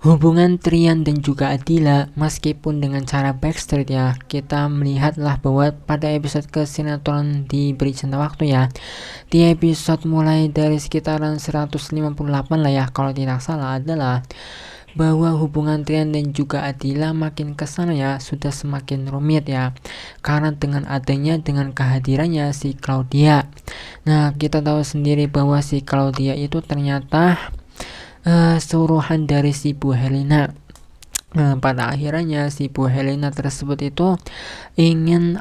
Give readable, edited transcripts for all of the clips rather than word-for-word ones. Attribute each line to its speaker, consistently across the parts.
Speaker 1: Hubungan Trian dan juga Adila, meskipun dengan cara backstreet ya, kita melihatlah bahwa pada episode ke sinetron di Beri Cinta Waktu ya, di episode mulai dari sekitaran 158 lah ya kalau tidak salah, adalah bahwa hubungan Trian dan juga Adila makin kesana ya, sudah semakin rumit ya, karena dengan kehadirannya si Claudia. Nah, kita tahu sendiri bahwa si Claudia itu ternyata suruhan dari si Bu Helena. Pada akhirnya si Bu Helena tersebut itu ingin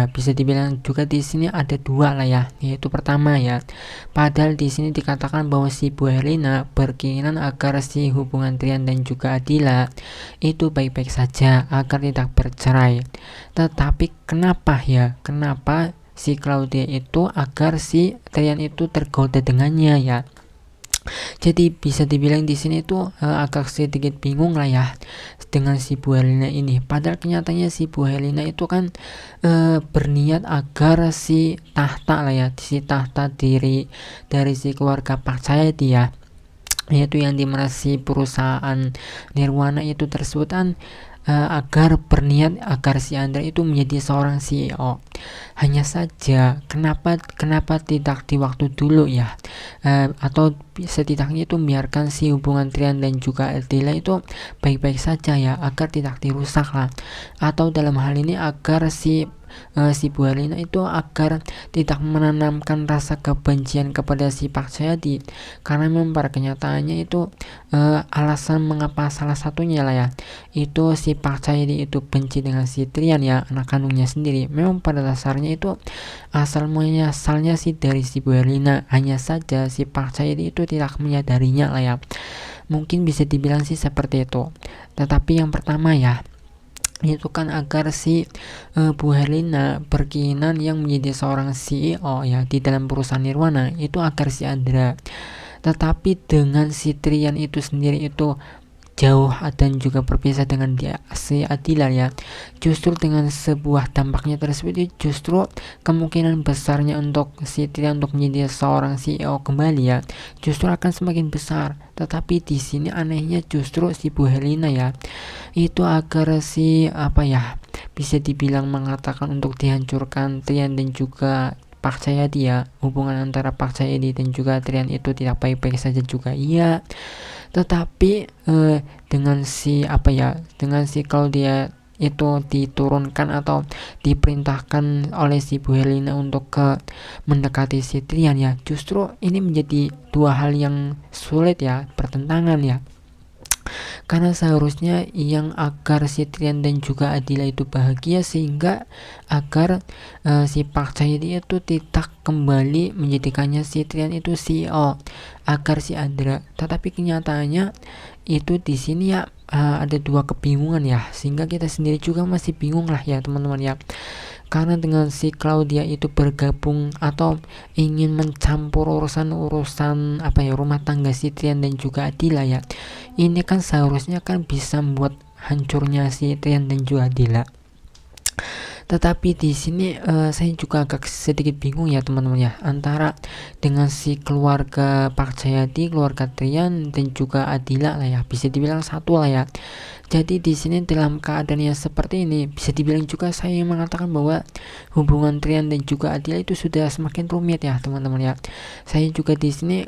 Speaker 1: bisa dibilang juga di sini ada dua lah ya, yaitu pertama ya, padahal di sini dikatakan bahwa si Bu Helena berkeinginan agar si hubungan Trian dan juga Adila itu baik-baik saja, agar tidak bercerai. Tetapi kenapa si Claudia itu agar si Trian itu tergoda dengannya ya. Jadi bisa dibilang di sini tuh agak sedikit bingung lah ya dengan si Bu Helena ini. Padahal kenyataannya si Bu Helena itu kan berniat agar si tahta lah ya, si tahta dari si keluarga Pak Cahyadi ya, yaitu yang dimana si perusahaan Nirwana itu tersebut kan agar si Andra itu menjadi seorang CEO. Hanya saja kenapa tidak di waktu dulu ya, atau setidaknya itu biarkan si hubungan Trian dan juga Adila itu baik-baik saja ya, agar tidak dirusak lah, atau dalam hal ini agar si Bu Helena itu agar tidak menanamkan rasa kebencian kepada si Pak Cahyadi, karena memang pada kenyataannya itu alasan mengapa salah satunya lah ya, itu si Pak Cahyadi itu benci dengan si Trian ya, anak kandungnya sendiri. Memang pada dasarnya itu asalnya sih dari si Bu Helena, hanya saja si Pak Cahyadi itu tidak menyadarinya lah ya, mungkin bisa dibilang sih seperti itu. Tetapi yang pertama ya, itu kan agar si Bu Helena berkeinginan yang menjadi seorang CEO ya di dalam perusahaan Nirwana, itu agar si Andra. Tetapi dengan si Trian itu sendiri itu jauh dan juga berpisah dengan si Adila ya, justru dengan sebuah dampaknya tersebut, justru kemungkinan besarnya untuk si Trian untuk menjadi seorang CEO kembali ya, justru akan semakin besar. Tetapi di sini anehnya justru si Bu Helena ya, itu agar bisa dibilang mengatakan untuk dihancurkan Trian dan juga Pak Cahyadi ya, hubungan antara Pak Cahyadi dan juga Trian itu tidak baik-baik saja juga iya. Tetapi dengan si Claudia itu diturunkan atau diperintahkan oleh si Bu Helena untuk mendekati si Trian ya, justru ini menjadi dua hal yang sulit ya, bertentangan ya. Karena seharusnya yang agar si Trian dan juga Adila itu bahagia, sehingga agar si Pak Cahyadi itu tidak kembali menjadikannya si Trian itu CEO, agar si Andra. Tetapi kenyataannya itu di sini ya ada dua kebingungan ya, sehingga kita sendiri juga masih bingung lah ya teman-teman ya. Karena dengan si Claudia itu bergabung atau ingin mencampur urusan rumah tangga si Trian dan juga Adila ya, ini kan seharusnya kan bisa membuat hancurnya si Trian dan juga Adila. Tetapi di sini saya juga agak sedikit bingung ya teman-teman ya, antara dengan si keluarga Pak Cahyadi, keluarga Trian dan juga Adila lah ya, bisa dibilang satu lah ya. Jadi di sini dalam keadaan yang seperti ini, bisa dibilang juga saya mengatakan bahwa hubungan Trian dan juga Adila itu sudah semakin rumit ya teman-teman ya. Saya juga di sini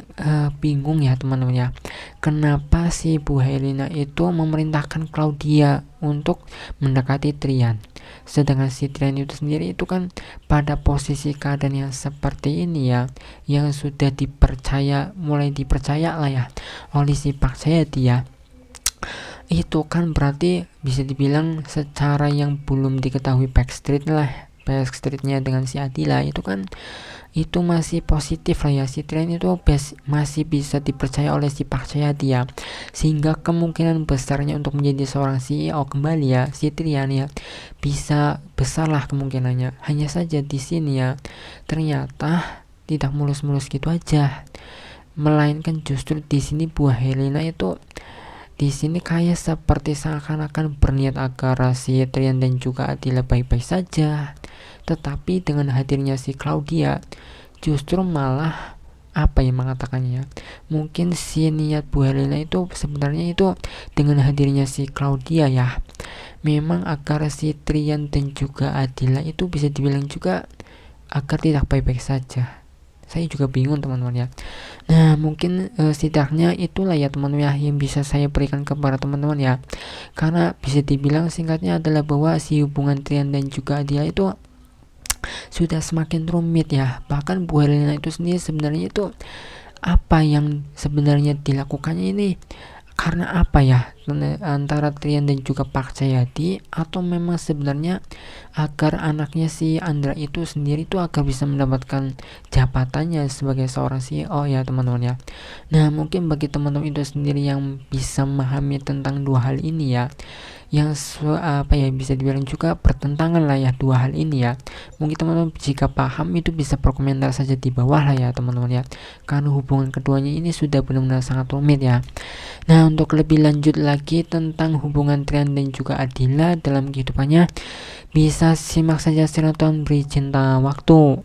Speaker 1: bingung ya teman-teman ya, kenapa si Bu Helena itu memerintahkan Claudia untuk mendekati Trian, sedangkan si Trian itu sendiri itu kan pada posisi keadaan yang seperti ini ya, yang sudah mulai dipercaya lah ya oleh si Pak Cahyadi ya. Itu kan berarti bisa dibilang secara yang belum diketahui backstreetnya dengan si Adila, itu kan itu masih positif lah ya, si Trian itu masih bisa dipercaya oleh si Pak Cahyadi ya, sehingga kemungkinan besarnya untuk menjadi seorang CEO kembali ya si Trian ya, bisa besar lah kemungkinannya. Hanya saja di sini ya, ternyata tidak mulus-mulus gitu aja, melainkan justru di sini Bu Helena itu di sini kayak seperti seakan-akan berniat agar si Trian dan juga Adila baik-baik saja. Tetapi dengan hadirnya si Claudia, justru malah apa yang mengatakannya. Mungkin si niat Bu Helena itu sebenarnya itu dengan hadirnya si Claudia ya, memang agar si Trian dan juga Adila itu bisa dibilang juga agar tidak baik-baik saja. Saya juga bingung teman-teman ya. Nah mungkin setidaknya itulah ya teman-teman ya yang bisa saya berikan kepada teman-teman ya. Karena bisa dibilang singkatnya adalah bahwa si hubungan Trian dan juga Adila itu sudah semakin rumit ya. Bahkan Bu Helena itu sendiri sebenarnya itu apa yang sebenarnya dilakukannya ini karena apa ya, antara Trian dan juga Pak Jayadi, atau memang sebenarnya agar anaknya si Andra itu sendiri tuh agar bisa mendapatkan jabatannya sebagai seorang CEO ya teman-teman ya. Nah mungkin bagi teman-teman itu sendiri yang bisa memahami tentang dua hal ini ya, yang apa ya bisa dibilang juga bertentangan lah ya dua hal ini ya. Mungkin teman-teman jika paham itu bisa berkomentar saja di bawah lah ya teman-teman ya, karena hubungan keduanya ini sudah benar-benar sangat rumit ya. Nah untuk lebih lanjut lagi tentang hubungan Trian dan juga Adila dalam kehidupannya, bisa simak saja sinetron Beri Cinta Waktu.